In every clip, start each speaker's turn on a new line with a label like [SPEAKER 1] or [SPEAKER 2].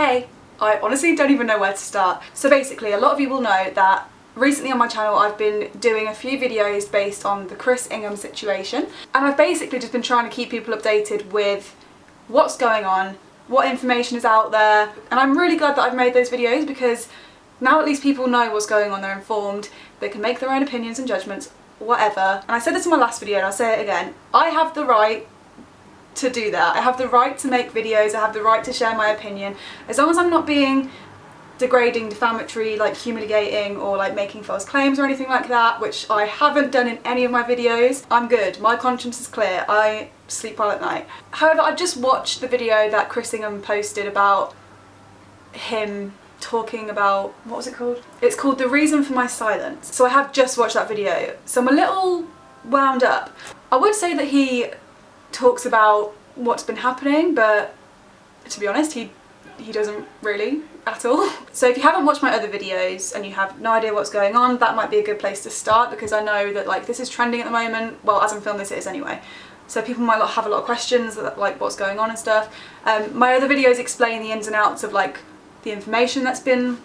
[SPEAKER 1] Hey, I honestly don't even know where to start. So basically, a lot of you will know that recently on my channel I've been doing a few videos based on the Chris Ingham situation, and I've basically just been trying to keep people updated with what's going on, what information is out there, and I'm really glad that I've made those videos because now at least people know what's going on, they're informed, they can make their own opinions and judgments, whatever. And I said this in my last video and I'll say it again, I have the right to do that. I have the right to make videos, I have the right to share my opinion, as long as I'm not being degrading, defamatory, like humiliating, or like making false claims or anything like that, which I haven't done in any of my videos. I'm good, my conscience is clear, I sleep well at night. However, I've just watched the video that Chris Ingham posted about him talking about, what was it called? It's called The Reason for My Silence. So I have just watched that video, so I'm a little wound up. I would say that he talks about what's been happening, but to be honest, he doesn't really at all. So if you haven't watched my other videos and you have no idea what's going on, that might be a good place to start, because I know that like this is trending at the moment. Well, as I'm filming this, it is anyway. So people might have a lot of questions like what's going on and stuff. My other videos explain the ins and outs of like the information that's been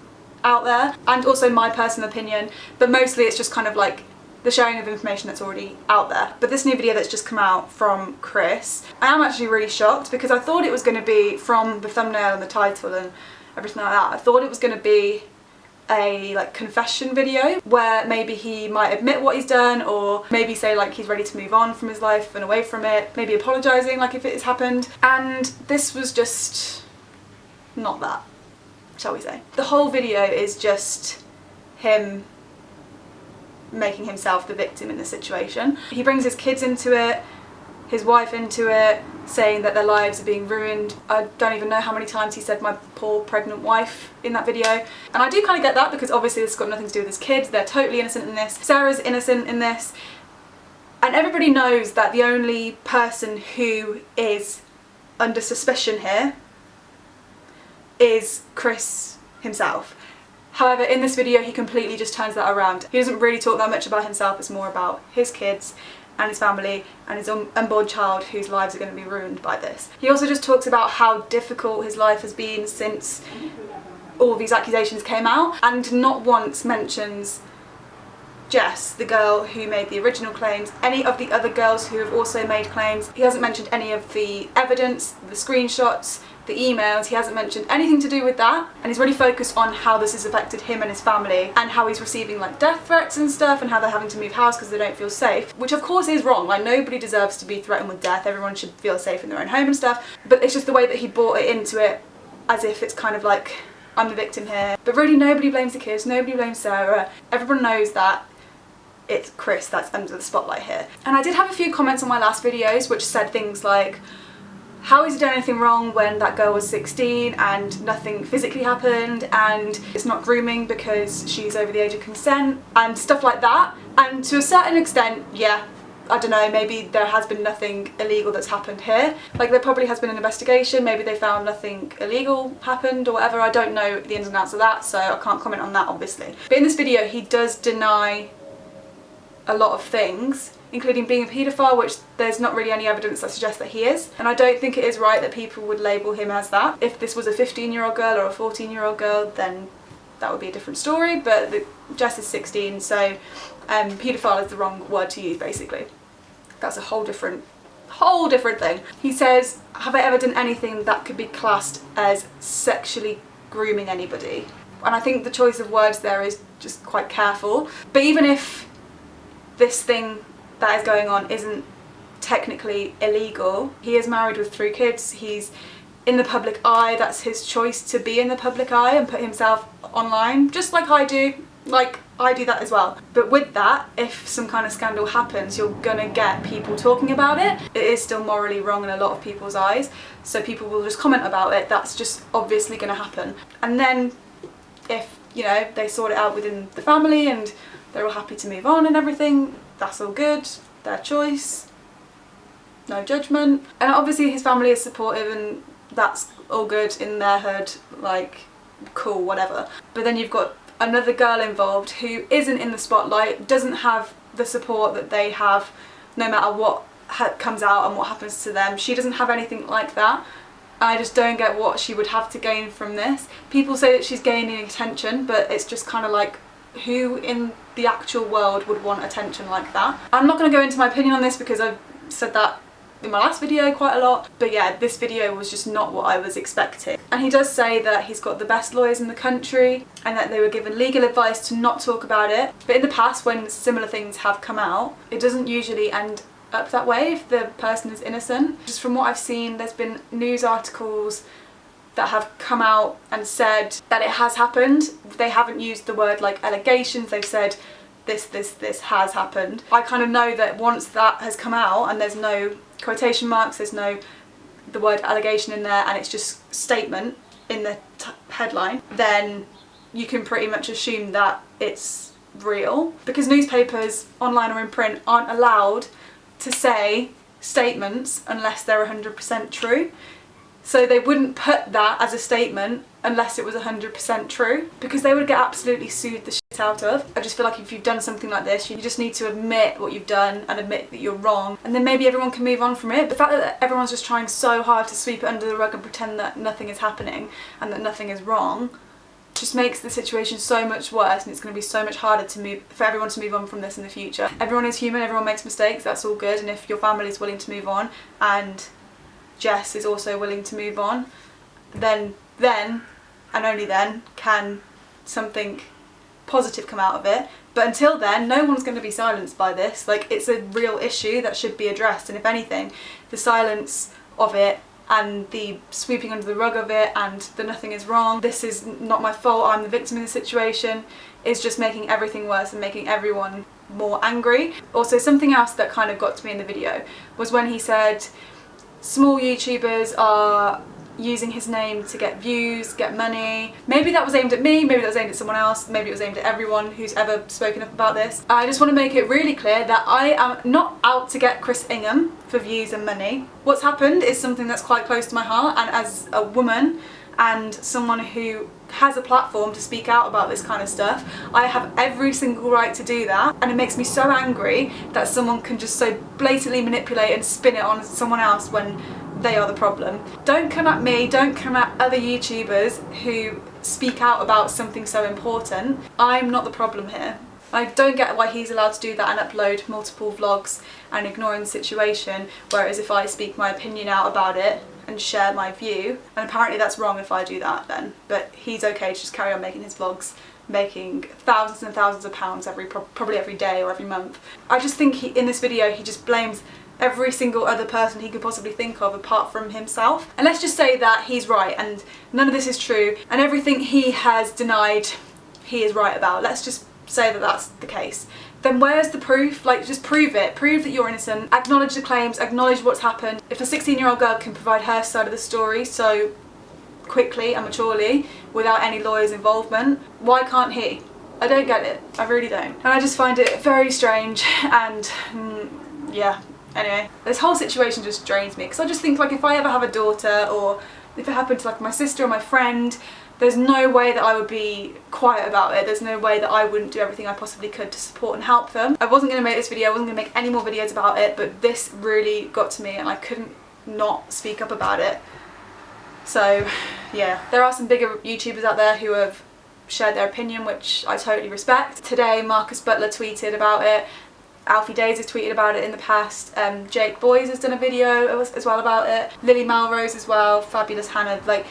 [SPEAKER 1] out there, and also my personal opinion, but mostly it's just kind of like the sharing of information that's already out there. But this new video that's just come out from Chris, I am actually really shocked, because I thought it was going to be, from the thumbnail and the title and everything like that, I thought it was going to be a like confession video where maybe he might admit what he's done, or maybe say like he's ready to move on from his life and away from it, maybe apologising like if it has happened. And this was just not that, shall we say. The whole video is just him making himself the victim in the situation. He brings his kids into it, his wife into it, saying that their lives are being ruined. I don't even know how many times he said my poor pregnant wife in that video. And I do kind of get that, because obviously this has got nothing to do with his kids, they're totally innocent in this. Sarah's innocent in this. And everybody knows that the only person who is under suspicion here is Chris himself. However, in this video he completely just turns that around. He doesn't really talk that much about himself, it's more about his kids and his family and his unborn child whose lives are going to be ruined by this. He also just talks about how difficult his life has been since all these accusations came out, and not once mentions Jess, the girl who made the original claims, any of the other girls who have also made claims. He hasn't mentioned any of the evidence, the screenshots, the emails. He hasn't mentioned anything to do with that, and he's really focused on how this has affected him and his family, and how he's receiving like death threats and stuff, and how they're having to move house because they don't feel safe, which of course is wrong. Like, nobody deserves to be threatened with death, everyone should feel safe in their own home and stuff, but it's just the way that he brought it into it, as if it's kind of like, I'm the victim here. But really nobody blames the kids, nobody blames Sarah, everyone knows that it's Chris that's under the spotlight here. And I did have a few comments on my last videos which said things like, how has he done anything wrong when that girl was 16 and nothing physically happened, and it's not grooming because she's over the age of consent, and stuff like that. And to a certain extent, yeah, I don't know, maybe there has been nothing illegal that's happened here. Like, there probably has been an investigation, maybe they found nothing illegal happened or whatever. I don't know the ins and outs of that, so I can't comment on that obviously. But in this video he does deny a lot of things, including being a paedophile, which there's not really any evidence that suggests that he is. And I don't think it is right that people would label him as that. If this was a 15-year-old girl or a 14-year-old girl, then that would be a different story, but Jess is 16, so paedophile is the wrong word to use basically. That's a whole different thing. He says, have I ever done anything that could be classed as sexually grooming anybody? And I think the choice of words there is just quite careful. But even if this thing that is going on isn't technically illegal, he is married with 3 kids, he's in the public eye, that's his choice to be in the public eye and put himself online, just like I do. Like, I do that as well. But with that, if some kind of scandal happens, you're gonna get people talking about it. It is still morally wrong in a lot of people's eyes, so people will just comment about it. That's just obviously gonna happen. And then if, you know, they sort it out within the family and they're all happy to move on and everything, that's all good, their choice, no judgment. And obviously his family is supportive and that's all good in their hood, like, cool, whatever. But then you've got another girl involved who isn't in the spotlight, doesn't have the support that they have no matter what comes out and what happens to them. She doesn't have anything like that. I just don't get what she would have to gain from this. People say that she's gaining attention, but it's just kind of like, who in the actual world would want attention like that? I'm not going to go into my opinion on this because I've said that in my last video quite a lot, but yeah, this video was just not what I was expecting. And he does say that he's got the best lawyers in the country and that they were given legal advice to not talk about it, but in the past when similar things have come out, it doesn't usually end up that way if the person is innocent. Just from what I've seen, there's been news articles that have come out and said that it has happened. They haven't used the word like allegations, they've said this has happened. I kind of know that once that has come out and there's no quotation marks, there's no the word allegation in there, and it's just statement in the headline, then you can pretty much assume that it's real, because newspapers online or in print aren't allowed to say statements unless they're 100% true. So they wouldn't put that as a statement unless it was 100% true, because they would get absolutely sued the shit out of. I just feel like if you've done something like this, you just need to admit what you've done and admit that you're wrong, and then maybe everyone can move on from it. The fact that everyone's just trying so hard to sweep it under the rug and pretend that nothing is happening and that nothing is wrong just makes the situation so much worse, and it's going to be so much harder for everyone to move on from this in the future. Everyone is human, everyone makes mistakes, that's all good, and if your family is willing to move on and Jess is also willing to move on, then and only then can something positive come out of it. But until then, no one's going to be silenced by this. Like, it's a real issue that should be addressed, and if anything, the silence of it and the sweeping under the rug of it and the nothing is wrong, this is not my fault, I'm the victim in the situation, is just making everything worse and making everyone more angry. Also, something else that kind of got to me in the video was when he said small YouTubers are using his name to get views, get money. Maybe that was aimed at me, maybe that was aimed at someone else, maybe it was aimed at everyone who's ever spoken up about this. I just want to make it really clear that I am not out to get Chris Ingham for views and money. What's happened is something that's quite close to my heart, and as a woman and someone who has a platform to speak out about this kind of stuff, I have every single right to do that, and it makes me so angry that someone can just so blatantly manipulate and spin it on someone else when they are the problem. Don't come at me, don't come at other YouTubers who speak out about something so important. I'm not the problem here. I don't get why he's allowed to do that and upload multiple vlogs and ignoring the situation, whereas if I speak my opinion out about it and share my view, and apparently that's wrong if I do that then, but he's okay to just carry on making his vlogs, making thousands and thousands of pounds probably every day or every month. I just think in this video he just blames every single other person he could possibly think of apart from himself. And let's just say that he's right and none of this is true, and everything he has denied he is right about. Let's just say that that's the case. Then where's the proof? Like, just prove it. Prove that you're innocent. Acknowledge the claims, acknowledge what's happened. If a 16-year-old girl can provide her side of the story so quickly and maturely without any lawyer's involvement, why can't he? I don't get it. I really don't. And I just find it very strange, and yeah. Anyway, this whole situation just drains me, because I just think, like, if I ever have a daughter, or if it happened to like my sister or my friend, there's no way that I would be quiet about it. There's no way that I wouldn't do everything I possibly could to support and help them. I wasn't going to make this video, I wasn't going to make any more videos about it, but this really got to me and I couldn't not speak up about it. So yeah, there are some bigger YouTubers out there who have shared their opinion, which I totally respect. Today Marcus Butler tweeted about it. Alfie Deyes has tweeted about it in the past. Jake Boys has done a video as well about it. Lily Melrose as well, Fabulous Hannah, like,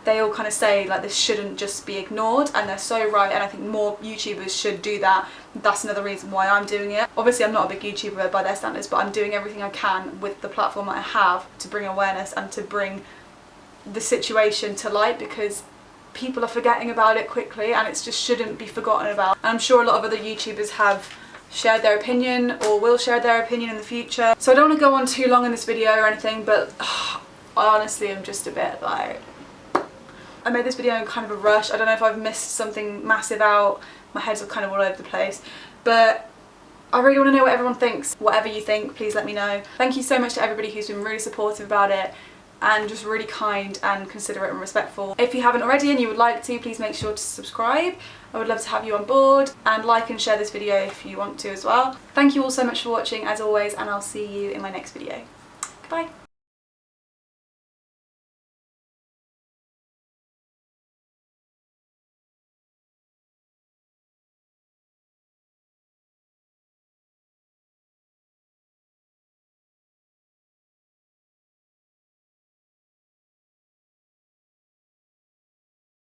[SPEAKER 1] they all kind of say like this shouldn't just be ignored, and they're so right, and I think more YouTubers should do that. That's another reason why I'm doing it. Obviously I'm not a big YouTuber by their standards, but I'm doing everything I can with the platform that I have to bring awareness and to bring the situation to light, because people are forgetting about it quickly and it just shouldn't be forgotten about. And I'm sure a lot of other YouTubers have shared their opinion or will share their opinion in the future. So I don't want to go on too long in this video or anything, but I honestly am just a bit like, I made this video in kind of a rush. I don't know if I've missed something massive out. My head's kind of all over the place, but I really want to know what everyone thinks. Whatever you think, please let me know. Thank you so much to everybody who's been really supportive about it and just really kind and considerate and respectful. If you haven't already and you would like to, please make sure to subscribe. I would love to have you on board, and like and share this video if you want to as well. Thank you all so much for watching as always, and I'll see you in my next video. Goodbye.